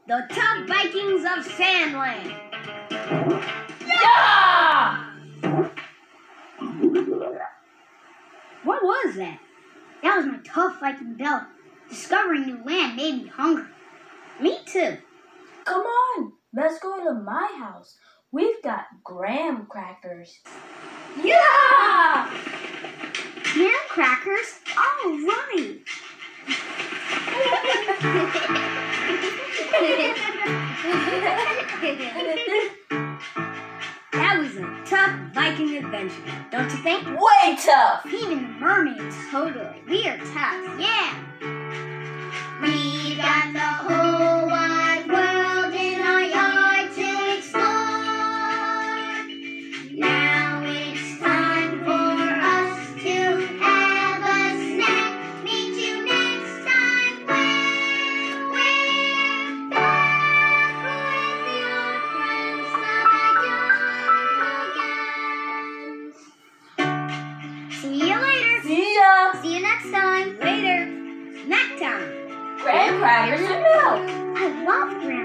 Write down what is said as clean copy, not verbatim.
the top Vikings of Sandland. Yeah! What was that? That was my tough Viking belly. Discovering new land made me hungry. Me too. Come on, let's go to my house. We've got graham crackers. Yeah! Graham crackers? All right. That was a tough Viking adventure, don't you think? Way tough! Even the mermaids, totally. We are tough, yeah. We got the whole wide world in our yard to explore. Now it's time for us to have a snack. Meet you next time when we're back with your friends, the backyardigans. See you later. See ya! See you next time. Later. Snack time. Graham crackers and milk. I love graham